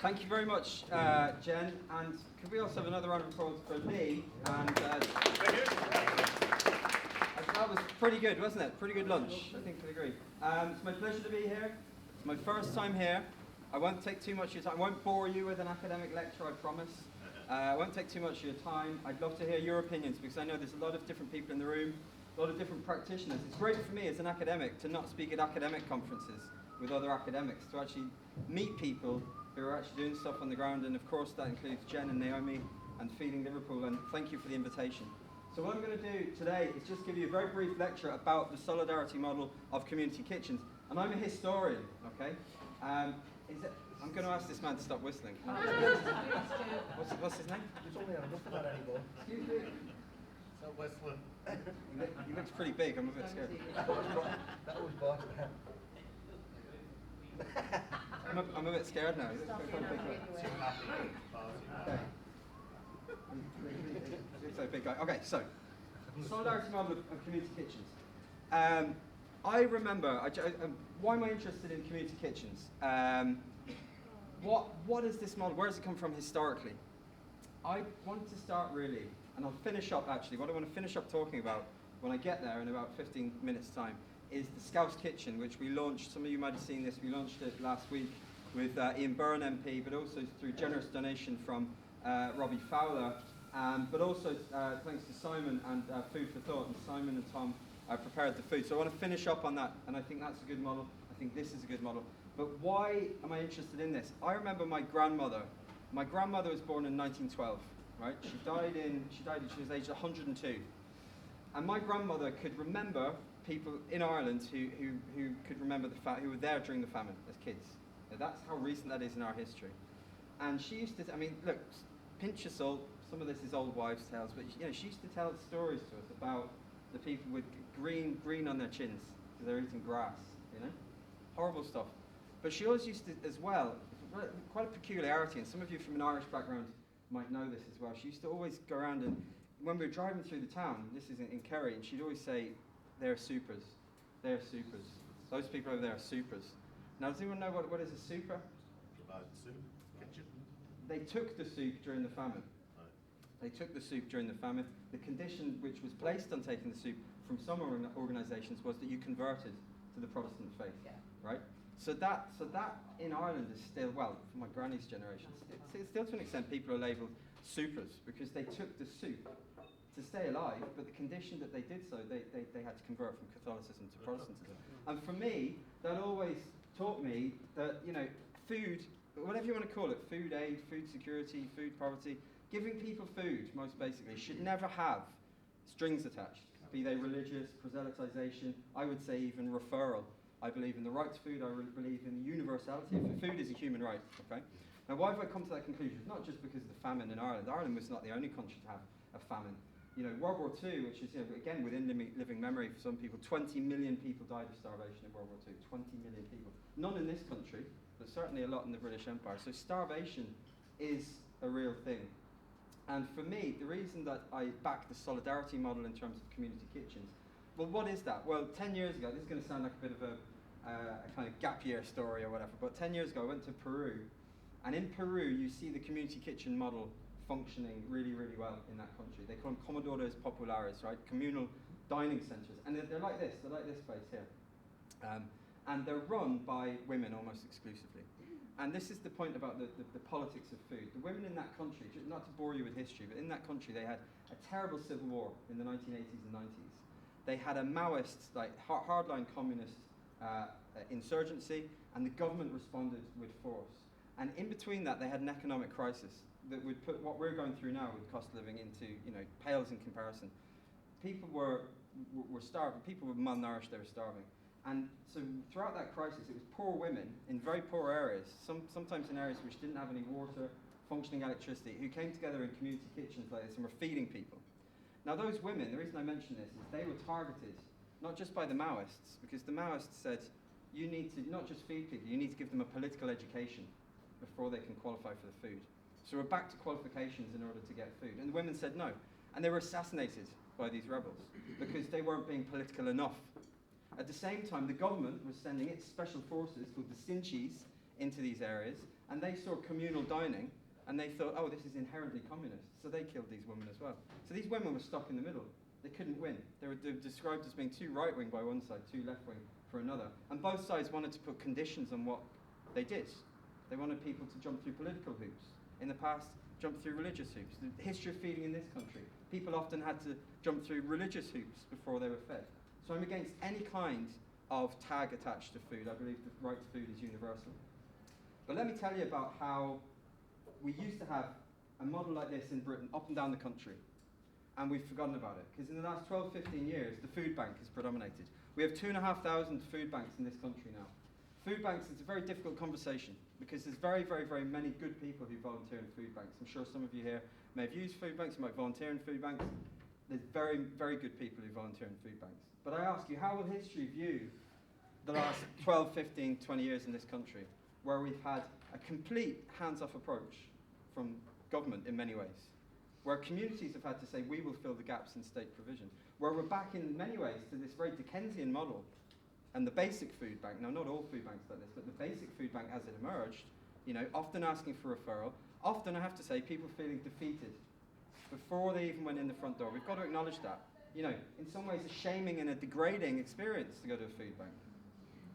Thank you very much, Jen. And could we also have another round of applause for Lee? And that was pretty good, wasn't it? Pretty good lunch, I think you'd agree. It's my pleasure to be here. It's my first time here. I won't take too much of your time. I won't bore you with an academic lecture, I promise. I won't take too much of your time. I'd love to hear your opinions because I know there's a lot of different people in the room, a lot of different practitioners. It's great for me as an academic to not speak at academic conferences with other academics, to actually meet people who are actually doing stuff on the ground, and of course that includes Jen and Naomi and Feeding Liverpool, and thank you for the invitation. So what I'm going to do today is just give you a very brief lecture about the solidarity model of community kitchens. And I'm a historian, okay? I'm going to ask this man to stop whistling. What's his name? You told me I'm not that anymore. Excuse me. Stop whistling. He looks pretty big, I'm a bit scared. That was bought. I'm a bit scared now. He looks quite big. Okay. He looks like a big guy. Okay, so, solidarity model of community kitchens. I remember, why am I interested in community kitchens? What is this model? Where does it come from historically? I want to start really, and I'll finish up actually, what I want to finish up talking about when I get there in about 15 minutes time is the Scouse Kitchen, which we launched. Some of you might have seen this. We launched it last week with Ian Byrne MP, but also through generous donation from Robbie Fowler, but also thanks to Simon and Food for Thought. And Simon and Tom prepared the food. So I want to finish up on that, and I think that's a good model. I think this is a good model. But why am I interested in this? I remember my grandmother. My grandmother was born in 1912, right? She was aged 102. And my grandmother could remember people in Ireland who could remember who were there during the famine as kids. Now, that's how recent that is in our history. And she used to, look, pinch of salt, some of this is old wives' tales, but she used to tell stories to us about the people with green on their chins because they're eating grass, horrible stuff. But she always used to, as well, quite a peculiarity, and some of you from an Irish background might know this as well. She used to always go around, and when we were driving through the town, this is in Kerry, and she'd always say, "They're supers. They're supers. Those people over there are supers." Now, does anyone know what is a super? Provide soup, kitchen. They took the soup during the famine. They took the soup during the famine. The condition which was placed on taking the soup from some organisations was that you converted to the Protestant faith, right? So that in Ireland is still, well, for my granny's generation, it's still to an extent people are labelled supers because they took the soup to stay alive, but the condition that they did so, they had to convert from Catholicism to Protestantism. And for me, that always taught me that, food, whatever you want to call it, food aid, food security, food poverty, giving people food, most basically, should never have strings attached, be they religious, proselytization, I would say even referral. I believe in the right to food, I believe in the universality of food is a human right, okay? Now, why have I come to that conclusion? It's not just because of the famine in Ireland. Ireland was not the only country to have a famine. World War II, which is, again, within living memory for some people, 20 million people died of starvation in World War II. 20 million people. None in this country, but certainly a lot in the British Empire. So starvation is a real thing. And for me, the reason that I back the solidarity model in terms of community kitchens, well, what is that? Well, 10 years ago, this is going to sound like a bit of a kind of gap year story or whatever, but 10 years ago I went to Peru, and in Peru you see the community kitchen model functioning really, really well in that country. They call them comedores populares, right? Communal dining centres. And they're like this place here. And they're run by women almost exclusively. And this is the point about the politics of food. The women in that country, not to bore you with history, but in that country they had a terrible civil war in the 1980s and 90s. They had a Maoist, hardline communist insurgency, and the government responded with force. And in between that, they had an economic crisis that would put what we're going through now with cost of living into, pales in comparison. People were starving. People were malnourished. They were starving. And so throughout that crisis, it was poor women in very poor areas, sometimes in areas which didn't have any water, functioning electricity, who came together in community kitchens like this and were feeding people. Now those women, the reason I mention this is they were targeted, not just by the Maoists, because the Maoists said, you need to not just feed people, you need to give them a political education before they can qualify for the food. So we're back to qualifications in order to get food. And the women said no. And they were assassinated by these rebels because they weren't being political enough. At the same time, the government was sending its special forces called the Sinchis into these areas, And they saw communal dining, and they thought, oh, this is inherently communist. So they killed these women as well. So these women were stuck in the middle. They couldn't win. They were described as being too right-wing by one side, too left-wing for another. And both sides wanted to put conditions on what they did. They wanted people to jump through political hoops. In the past, jump through religious hoops. The history of feeding in this country, people often had to jump through religious hoops before they were fed. So I'm against any kind of tag attached to food. I believe the right to food is universal. But let me tell you about how we used to have a model like this in Britain up and down the country, and we've forgotten about it. Because in the last 12, 15 years, the food bank has predominated. We have 2,500 food banks in this country now. Food banks is a very difficult conversation because there's very, very, very many good people who volunteer in food banks. I'm sure some of you here may have used food banks, you might volunteer in food banks. There's very, very good people who volunteer in food banks. But I ask you, how will history view the last 12, 15, 20 years in this country, where we've had a complete hands-off approach from government in many ways, where communities have had to say, we will fill the gaps in state provision, where we're back in many ways to this very Dickensian model, and the basic food bank, now not all food banks like this, but the basic food bank as it emerged, often asking for referral, often I have to say people feeling defeated before they even went in the front door. We've got to acknowledge that. In some ways a shaming and a degrading experience to go to a food bank.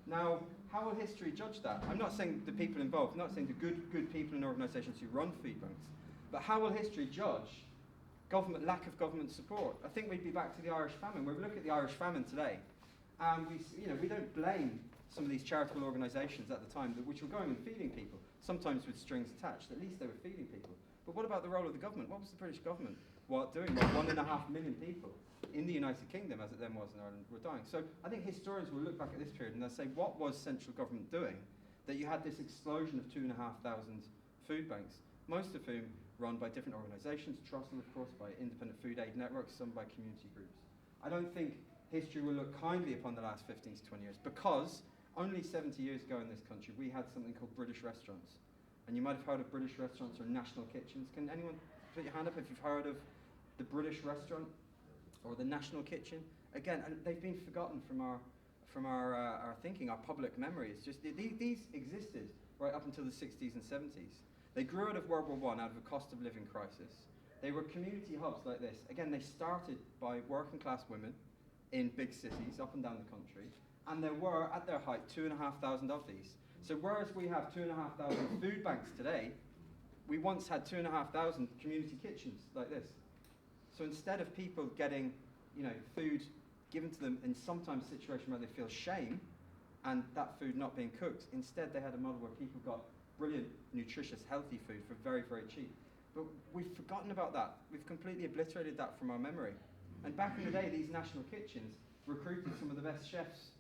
Now, how will history judge that? I'm not saying the people involved, I'm not saying the good people in organisations who run food banks, but how will history judge lack of government support? I think we'd be back to the Irish famine. When we look at the Irish famine today, and we don't blame some of these charitable organisations at the time which were going and feeding people, sometimes with strings attached. At least they were feeding people. But what about the role of the government? What was the British government doing? Well, 1.5 million people in the United Kingdom, as it then was in Ireland, were dying. So I think historians will look back at this period and they'll say, what was central government doing that you had this explosion of 2,500 food banks, most of whom run by different organisations, Trussell, of course, by independent food aid networks, some by community groups. I don't think history will look kindly upon the last 15 to 20 years because only 70 years ago in this country we had something called British restaurants. And you might have heard of British restaurants or national kitchens. Can anyone put your hand up if you've heard of the British restaurant or the national kitchen? Again, and they've been forgotten from our thinking, our public memory. It's just these existed right up until the 60s and 70s. They grew out of World War I, out of a cost of living crisis. They were community hubs like this. Again, they started by working class women in big cities up and down the country, and there were, at their height, 2,500 of these. So whereas we have 2,500 food banks today, we once had 2,500 community kitchens like this. So instead of people getting, food given to them in sometimes a situation where they feel shame and that food not being cooked, instead they had a model where people got brilliant, nutritious, healthy food for very, very cheap. But we've forgotten about that. We've completely obliterated that from our memory. And back in the day, these national kitchens recruited some of the best chefs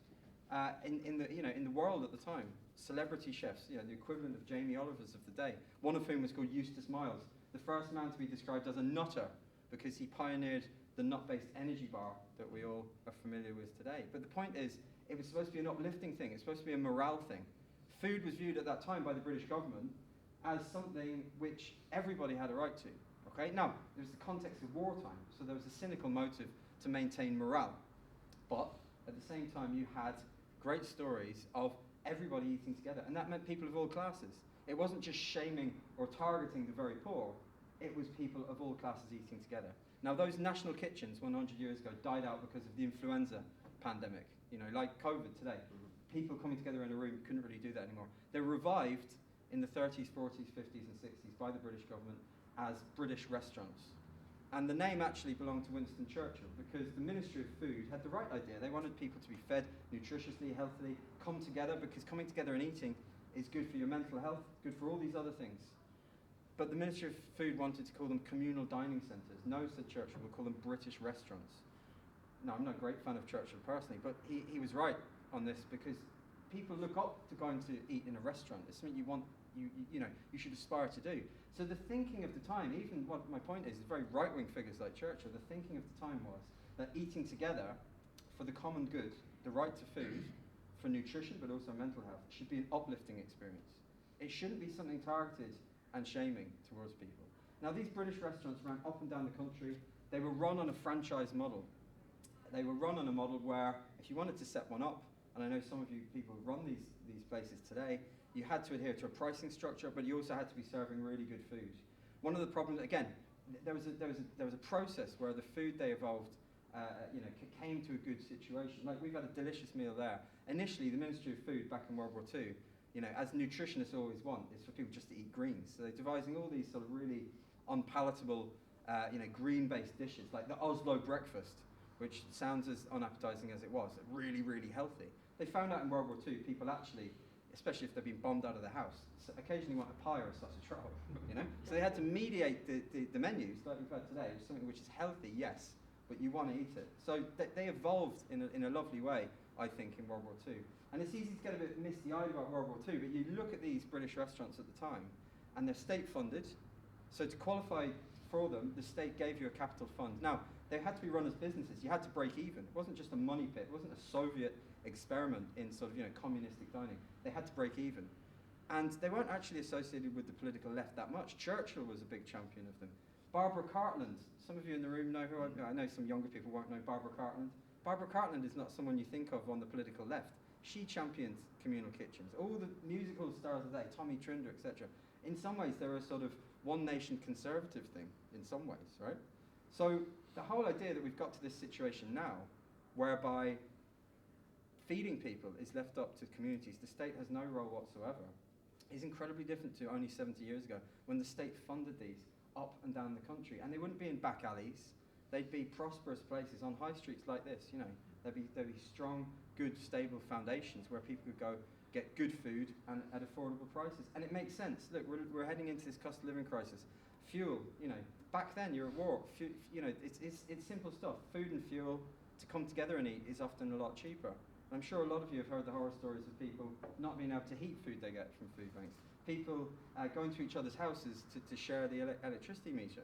in the world at the time. Celebrity chefs, the equivalent of Jamie Olivers of the day. One of whom was called Eustace Miles, the first man to be described as a nutter because he pioneered the nut-based energy bar that we all are familiar with today. But the point is, it was supposed to be an uplifting thing. It's supposed to be a morale thing. Food was viewed at that time by the British government as something which everybody had a right to. Okay? Now, there was the context of wartime, so there was a cynical motive to maintain morale. But at the same time, you had great stories of everybody eating together, and that meant people of all classes. It wasn't just shaming or targeting the very poor, it was people of all classes eating together. Now, those national kitchens 100 years ago died out because of the influenza pandemic, like COVID today. People coming together in a room couldn't really do that anymore. They were revived in the 30s, 40s, 50s and 60s by the British government as British restaurants. And the name actually belonged to Winston Churchill because the Ministry of Food had the right idea. They wanted people to be fed nutritiously, healthily, come together, because coming together and eating is good for your mental health, good for all these other things. But the Ministry of Food wanted to call them communal dining centres. No, said Churchill, we'll call them British restaurants. Now, I'm not a great fan of Churchill personally, but he was right on this because people look up to going to eat in a restaurant. It's something you should aspire to do. So the thinking of the time, even what my point is very right-wing figures like Churchill, the thinking of the time was that eating together for the common good, the right to food, for nutrition but also mental health, should be an uplifting experience. It shouldn't be something targeted and shaming towards people. Now, these British restaurants ran up and down the country. They were run on a franchise model. They were run on a model where if you wanted to set one up, and I know some of you people run these places today, You had to adhere to a pricing structure, but you also had to be serving really good food. One of the problems, again, there was a process where the food they evolved, came to a good situation. Like, we've had a delicious meal there. Initially, the Ministry of Food back in World War II, as nutritionists always want, is for people just to eat greens. So they're devising all these sort of really unpalatable, green-based dishes, like the Oslo breakfast, which sounds as unappetizing as it was, really, really healthy. They found out in World War II, people actually, especially if they've been bombed out of the house, occasionally want a pie or a sausage roll, So they had to mediate the menus, like we've had today, something which is healthy, yes, but you want to eat it. So they evolved in a lovely way, I think, in World War II. And it's easy to get a bit misty-eyed about World War II, but you look at these British restaurants at the time, and they're state-funded. So to qualify for them, the state gave you a capital fund. Now, they had to be run as businesses. You had to break even. It wasn't just a money pit. It wasn't a Soviet experiment in sort of, communistic dining. They had to break even. And they weren't actually associated with the political left that much. Churchill was a big champion of them. Barbara Cartland, some of you in the room know who I know some younger people won't know Barbara Cartland. Barbara Cartland is not someone you think of on the political left. She championed communal kitchens. All the musical stars of the day, Tommy Trinder, etc. In some ways, they're a sort of one nation conservative thing, in some ways, right? So the whole idea that we've got to this situation now, whereby feeding people is left up to communities, the state has no role whatsoever, is incredibly different to only 70 years ago, when the state funded these up and down the country. And they wouldn't be in back alleys. They'd be prosperous places on high streets like this, There'd be strong, good, stable foundations where people could go get good food and at affordable prices. And it makes sense. Look, we're heading into this cost of living crisis. Fuel, back then you're at war. It's simple stuff. Food and fuel to come together and eat is often a lot cheaper. And I'm sure a lot of you have heard the horror stories of people not being able to heat food they get from food banks. People going to each other's houses to share the electricity meter.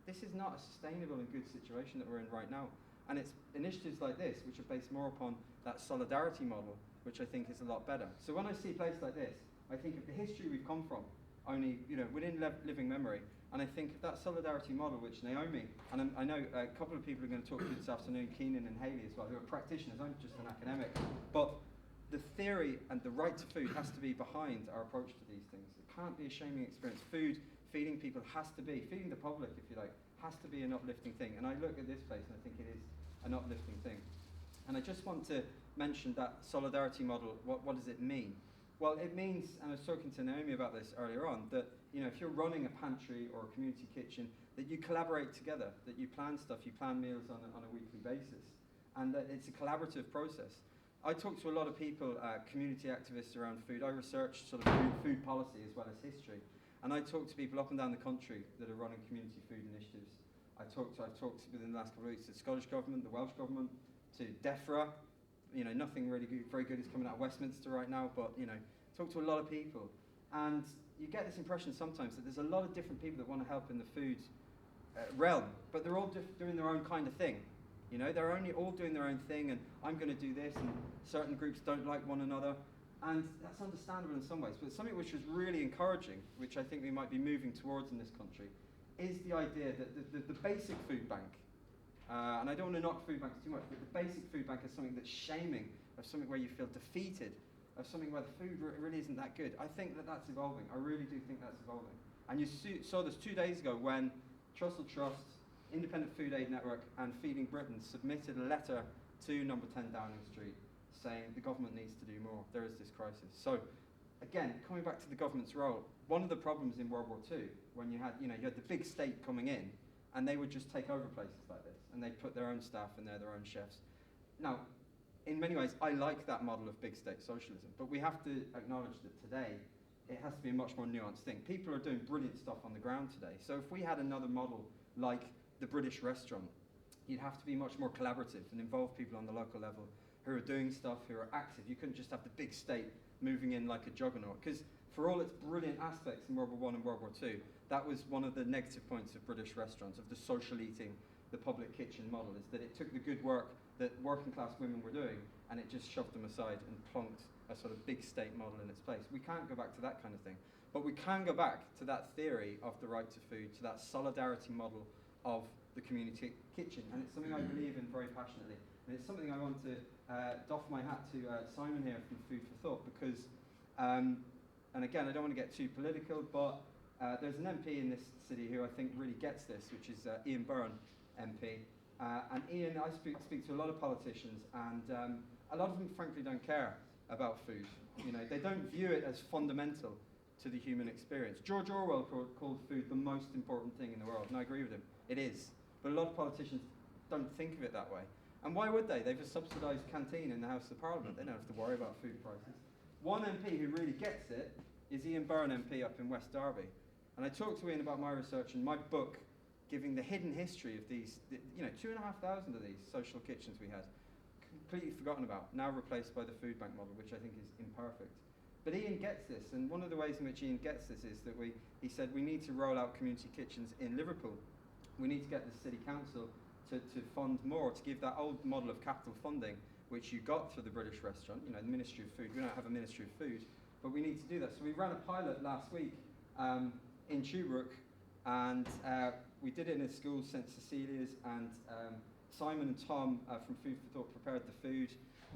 This is not a sustainable and good situation that we're in right now. And it's initiatives like this, which are based more upon that solidarity model, which I think is a lot better. So when I see a place like this, I think of the history we've come from, only within living memory, and I think of that solidarity model, which Naomi, and I know a couple of people are going to talk to you this afternoon, Keenan and Hayley as well, who are practitioners. I'm just an academic. But the theory and the right to food has to be behind our approach to these things. It can't be a shaming experience. Feeding people has to be, feeding the public, if you like, has to be an uplifting thing. And I look at this place and I think it is an uplifting thing. And I just want to mention that solidarity model. What does it mean? Well, it means, and I was talking to Naomi about this earlier on, that if you're running a pantry or a community kitchen, that you collaborate together, that you plan stuff, you plan meals on a weekly basis, and that it's a collaborative process. I talk to a lot of people, community activists around food. I research sort of food policy as well as history. And I talk to people up and down the country that are running community food initiatives. I've talked within the last couple of weeks to the Scottish Government, the Welsh Government, to DEFRA. Nothing really good, very good is coming out of Westminster right now, but, talk to a lot of people. And you get this impression sometimes that there's a lot of different people that want to help in the food realm, but they're all doing their own kind of thing. They're only all doing their own thing, and I'm going to do this, and certain groups don't like one another. And that's understandable in some ways, but something which was really encouraging, which I think we might be moving towards in this country, is the idea that the basic food bank, and I don't want to knock food banks too much, but the basic food bank is something that's shaming, of something where you feel defeated, of something where the food really isn't that good. I think that's evolving. I really do think that's evolving. And you saw this 2 days ago when Trussell Trust, Independent Food Aid Network, and Feeding Britain submitted a letter to number 10 Downing Street saying the government needs to do more. There is this crisis. So, again, coming back to the government's role, one of the problems in World War II, when you had the big state coming in, and they would just take over places like this, and they'd put their own staff in there, their own chefs. Now, in many ways, I like that model of big state socialism, but we have to acknowledge that today, it has to be a much more nuanced thing. People are doing brilliant stuff on the ground today. So if we had another model like the British restaurant, you'd have to be much more collaborative and involve people on the local level who are doing stuff, who are active. You couldn't just have the big state moving in like a juggernaut. Because for all its brilliant aspects in World War I and World War II, that was one of the negative points of British restaurants, of the social eating, the public kitchen model, is that it took the good work that working class women were doing and it just shoved them aside and plonked a sort of big state model in its place. We can't go back to that kind of thing. But we can go back to that theory of the right to food, to that solidarity model of the community kitchen. And it's something I believe in very passionately. And it's something I want to doff my hat to Simon here from Food for Thought, because and again, I don't want to get too political, but there's an MP in this city who I think really gets this, which is Ian Byrne, MP. And Ian, I speak to a lot of politicians, and a lot of them frankly don't care about food. They don't view it as fundamental to the human experience. George Orwell called food the most important thing in the world, and I agree with him. It is. But a lot of politicians don't think of it that way. And why would they? They've a subsidised canteen in the House of Parliament. They don't have to worry about food prices. One MP who really gets it is Ian Byrne MP up in West Derby. And I talked to Ian about my research and my book, giving the hidden history of these, 2,500 of these social kitchens we had, completely forgotten about, now replaced by the food bank model, which I think is imperfect. But Ian gets this, and one of the ways in which Ian gets this is that he said we need to roll out community kitchens in Liverpool. We need to get the city council to fund more, to give that old model of capital funding, which you got through the British restaurant, the Ministry of Food. We don't have a Ministry of Food, but we need to do that. So we ran a pilot last week in Tuebrook, and we did it in a school, St Cecilia's, and Simon and Tom from Food for Thought prepared the food.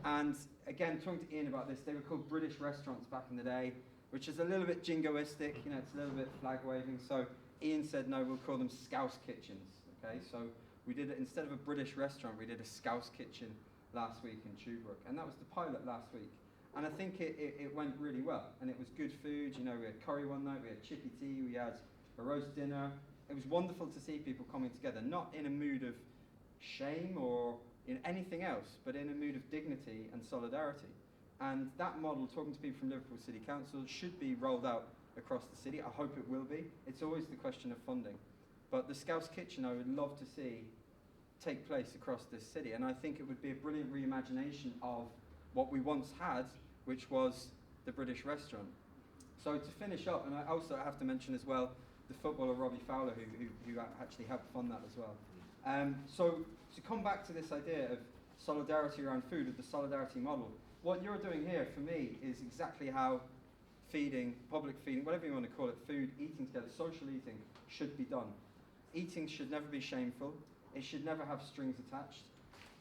And again, talking to Ian about this, they were called British restaurants back in the day, which is a little bit jingoistic, it's a little bit flag waving. So Ian said, no, we'll call them Scouse kitchens. Okay, so we did it, instead of a British restaurant, we did a Scouse kitchen last week in Tuebrook, and that was the pilot last week. And I think it went really well, and it was good food. We had curry one night, we had chippy tea, we had a roast dinner. It was wonderful to see people coming together, not in a mood of shame or in anything else, but in a mood of dignity and solidarity. And that model, talking to people from Liverpool City Council, should be rolled out across the city. I hope it will be. It's always the question of funding. But the Scouse Kitchen I would love to see take place across this city, and I think it would be a brilliant reimagination of what we once had, which was the British restaurant. So to finish up, and I also have to mention as well the footballer Robbie Fowler, who actually helped fund that as well. So to come back to this idea of solidarity around food, of the solidarity model, what you're doing here for me is exactly how feeding, public feeding, whatever you want to call it, food, eating together, social eating should be done. Eating should never be shameful. It should never have strings attached.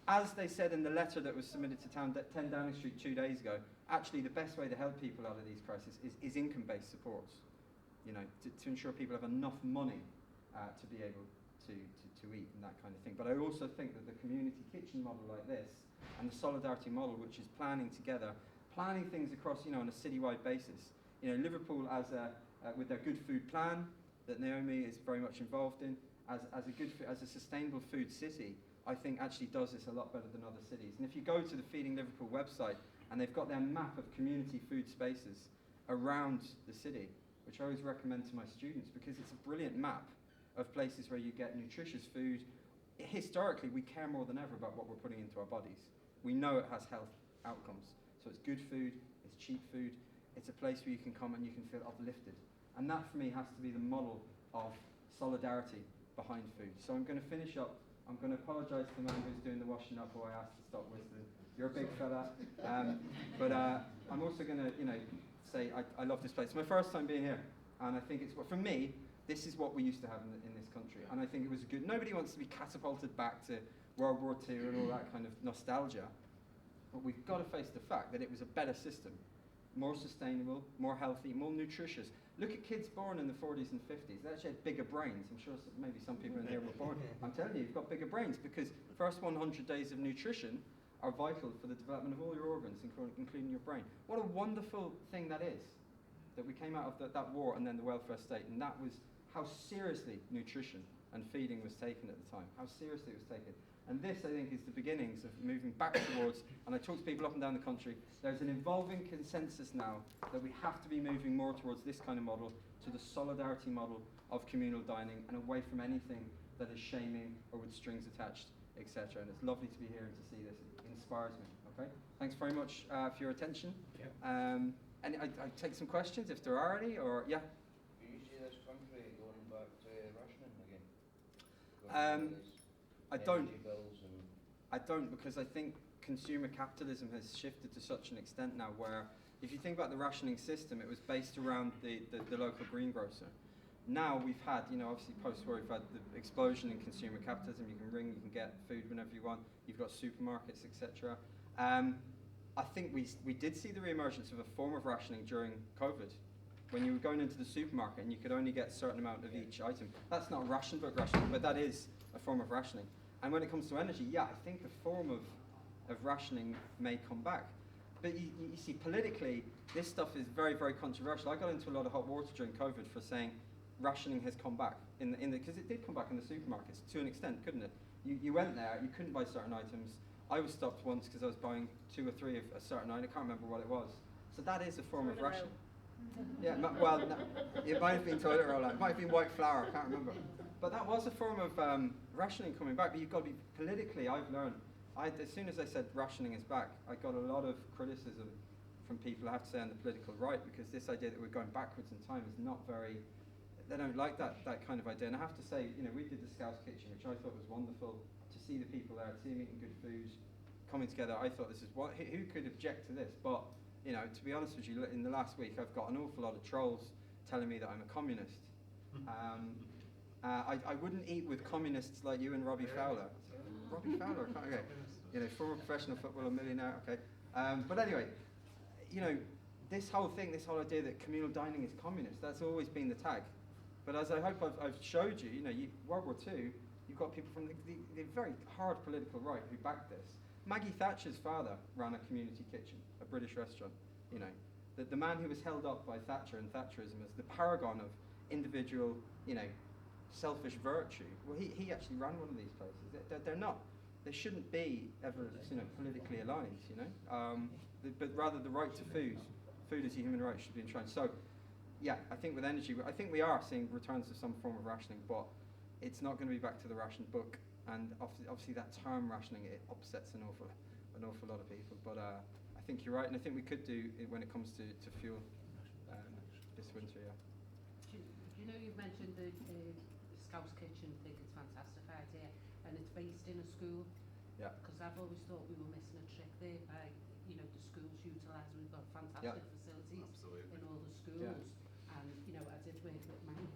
As they said in the letter that was submitted to 10 Downing Street 2 days ago, actually the best way to help people out of these crises is income-based supports. To ensure people have enough money to be able to eat and that kind of thing. But I also think that the community kitchen model like this and the solidarity model, which is planning together, planning things across, on a citywide basis. Liverpool with their good food plan that Naomi is very much involved in, as a sustainable food city, I think actually does this a lot better than other cities. And if you go to the Feeding Liverpool website, and they've got their map of community food spaces around the city, which I always recommend to my students because it's a brilliant map of places where you get nutritious food. Historically, we care more than ever about what we're putting into our bodies. We know it has health outcomes. So it's good food, it's cheap food, it's a place where you can come and you can feel uplifted. And that for me has to be the model of solidarity behind food. So I'm going to finish up. I'm going to apologise to the man who's doing the washing up who I asked to stop whistling. You're a big fella. But I'm also going to, say I love this place. It's my first time being here. And I think for me, this is what we used to have in this country. And I think it was good. Nobody wants to be catapulted back to World War II and all that kind of nostalgia. But we've got to face the fact that it was a better system. More sustainable, more healthy, more nutritious. Look at kids born in the 40s and 50s. They actually had bigger brains. I'm sure maybe some people in here were born. I'm telling you, you've got bigger brains because first 100 days of nutrition are vital for the development of all your organs, including your brain. What a wonderful thing that is, that we came out of that war and then the welfare state, and that was how seriously nutrition and feeding was taken at the time, how seriously it was taken. And this, I think, is the beginnings of moving back towards, and I talk to people up and down the country, there's an evolving consensus now that we have to be moving more towards this kind of model, to the solidarity model of communal dining, and away from anything that is shaming or with strings attached, etc. And it's lovely to be here and to see this. It inspires me. Okay? Thanks very much for your attention. Yeah. And I take some questions if there are any, or yeah? Do you see this country going back to rationing again? I don't. Bills and I don't, because I think consumer capitalism has shifted to such an extent now where, if you think about the rationing system, it was based around the local greengrocer. Now we've had, obviously post-war, we've had the explosion in consumer capitalism. You can ring, you can get food whenever you want. You've got supermarkets, etc. I think we did see the re-emergence of a form of rationing during COVID. when you were going into the supermarket and you could only get a certain amount of each item. That's not ration book rationing, but that is a form of rationing. And when it comes to energy, yeah, I think a form of rationing may come back. But you see, politically, this stuff is very, very controversial. I got into a lot of hot water during COVID for saying rationing has come back, because it did come back in the supermarkets to an extent, couldn't it? You went there, you couldn't buy certain items. I was stopped once because I was buying 2 or 3 of a certain item. I can't remember what it was. So that is a form of rationing. Yeah, well, no, it might have been toilet roll out. It might have been white flour. I can't remember. But that was a form of rationing coming back. But you've got to be politically. I've learned. As soon as I said rationing is back, I got a lot of criticism from people, I have to say, on the political right, because this idea that we're going backwards in time is not very. They don't like that kind of idea. And I have to say, we did the Scouts Kitchen, which I thought was wonderful to see the people there, to see them eating good food, coming together. I thought this is who could object to this? But to be honest with you, in the last week, I've got an awful lot of trolls telling me that I'm a communist. I wouldn't eat with communists like you and Robbie Fowler. Robbie Fowler, okay. Former professional footballer, millionaire, okay. But anyway, this whole idea that communal dining is communist, that's always been the tag. But as I hope I've showed you, World War II, you've got people from the very hard political right who backed this. Maggie Thatcher's father ran a community kitchen, a British restaurant. The man who was held up by Thatcher and Thatcherism as the paragon of individual, selfish virtue. Well, he actually ran one of these places. They're not. They shouldn't be ever, politically aligned. But rather the right to food as a human right should be enshrined. So, yeah, I think with energy, I think we are seeing returns to some form of rationing, but it's not going to be back to the ration book. And obviously that term rationing, it upsets an awful lot of people. But I think you're right, and I think we could do it when it comes to fuel this winter. Yeah. You've mentioned the Scouts Kitchen. I think it's a fantastic idea, and it's based in a school. Yeah. Because I've always thought we were missing a trick there by the schools utilising. We've got fantastic facilities in all the schools, and I did work with Mike.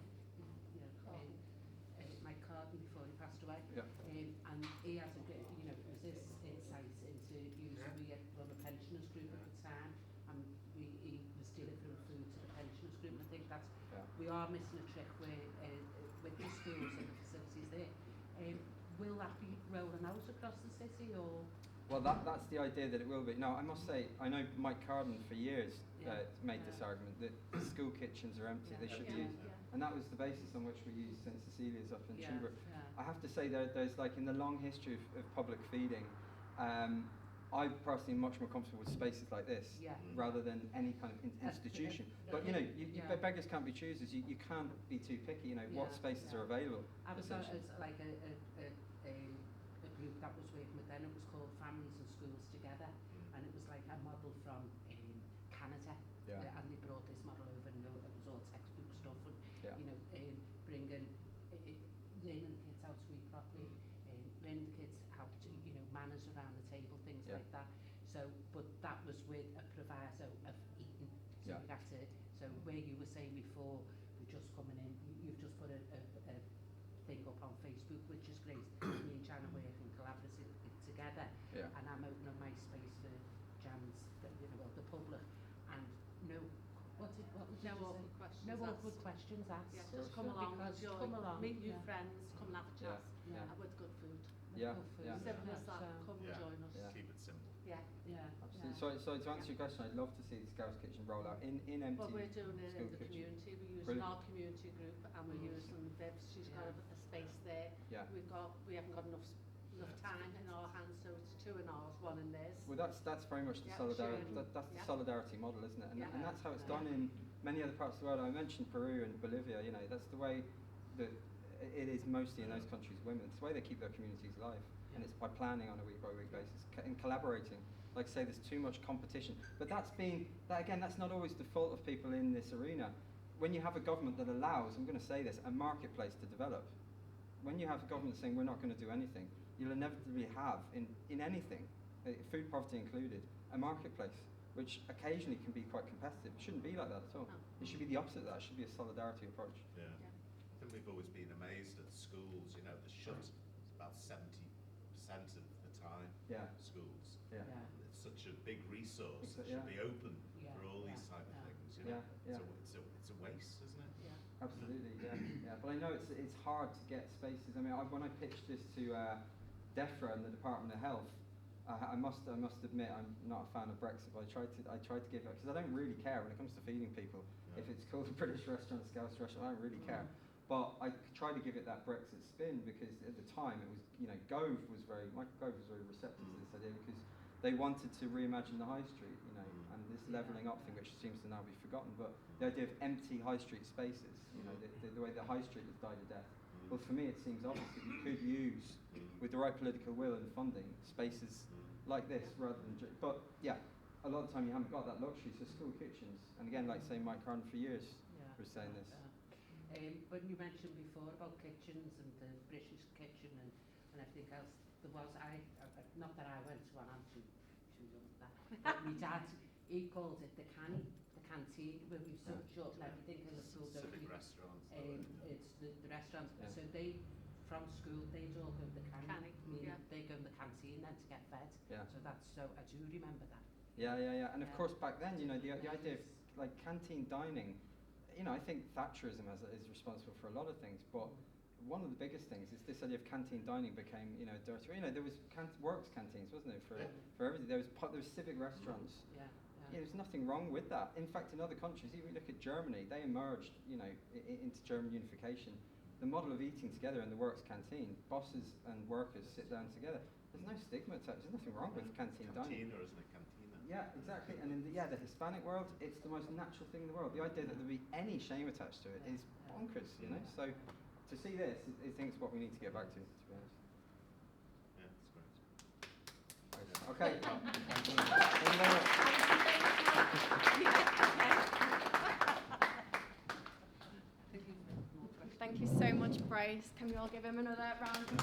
Mike Carden before he passed away, and he had a good, it was this insight into using. We had run a pensioners group at the time, and he was delivering food to the pensioners group. And I think that's we are missing a trick with the schools and the facilities there. Will that be rolling out across the city, or? Well, that's the idea that it will be. No, I must say, I know Mike Carden for years made this argument that school kitchens are empty, they should be used. And that was the basis on which we used St Cecilia's up in Tunbridge. I have to say there's like in the long history of public feeding, I personally am much more comfortable with spaces like this rather than any kind of institution. But beggars can't be choosers. You can't be too picky. What spaces are available. I was as like a group that was working with then. It was called Families and Schools Together, and it was like a model from Canada. And they brought this model over, and it was all textbook stuff, and bringing learning the kids how to eat properly, learning the kids how to manners around the table, things like that. So, but that was with a proviso of eating. So we had to. So where you were saying before, we're just coming in. You've just put a thing up on Facebook, which is great. Me and Jan are working collaboratively together, and I'm opening my space for Jan's, the public, and no awkward questions asked. Yeah, just come along, come along, meet new friends, come and have a chat, with good food. Simple as that. Come and join us. Keep it simple. Absolutely. So to answer your question, I'd love to see the Scouts Kitchen roll out in empty. Well, we're doing it in the kitchen. community. We're using our community group, and we're using Viv's. She's got a space there. We haven't got enough time in our hands, so it's 2 in ours, 1 in theirs. Well, that's very much the solidarity. That's the solidarity model, isn't it? And that's how it's done in many other parts of the world. I mentioned Peru and Bolivia. That's the way that it is mostly in those countries. Women. It's the way they keep their communities alive, and it's by planning on a week-by-week basis and collaborating. Like I say, there's too much competition. But that's not always the fault of people in this arena. When you have a government that allows, I'm going to say this, a marketplace to develop. When you have a government saying we're not going to do anything, you'll inevitably have in anything, food poverty included, a marketplace, which occasionally can be quite competitive. It shouldn't be like that at all. It should be the opposite of that. It should be a solidarity approach. I think we've always been amazed at schools. They're shut about 70% of the time. Schools. It's such a big resource. It should be open for all these type of things. you know. Yeah. It's a waste, isn't it? Yeah. Absolutely, yeah. But I know it's hard to get spaces. I mean, when I pitched this to DEFRA and the Department of Health, I must admit I'm not a fan of Brexit, but I tried to give it, because I don't really care when it comes to feeding people. If it's called a British restaurant, a Scouse restaurant, I don't really care. But I tried to give it that Brexit spin, because at the time it was, Michael Gove was very receptive to this idea, because they wanted to reimagine the high street, and this levelling up thing, which seems to now be forgotten. But the idea of empty high street spaces, the way the high street has died a death. Well, for me, it seems obvious that you could use, with the right political will and funding, spaces like this rather than. But yeah, a lot of the time you haven't got that luxury. So school kitchens, and again, like say Mike Carden for years was saying this. But you mentioned before about kitchens and the British kitchen and everything else. There was not that I went to one. I'm too young for that. But my dad, he called it the canteen, where we've short and everything in the school. Civic restaurants. It's the restaurants. Yeah. So they, from school, they'd all go to the canning. Yeah. They go in the canteen then to get fed. Yeah. So I do remember that. Yeah. And of course, back then, the idea of like canteen dining, I think Thatcherism is responsible for a lot of things, but one of the biggest things is this idea of canteen dining became, dirty. There was works canteens, wasn't there, for everything. There was civic restaurants. There's nothing wrong with that. In fact, in other countries, even look at Germany, they emerged, into German unification. The model of eating together in the works canteen, bosses and workers sit down together. There's no stigma attached. There's nothing wrong with canteen dining. Cantina, isn't it? Cantina. Yeah, exactly. And in the Hispanic world, it's the most natural thing in the world. The idea that there'd be any shame attached to it is bonkers, So to see this, I think it's what we need to get back to be honest. Yeah, it's great. Okay. Thank you so much, Bryce. Can we all give him another round of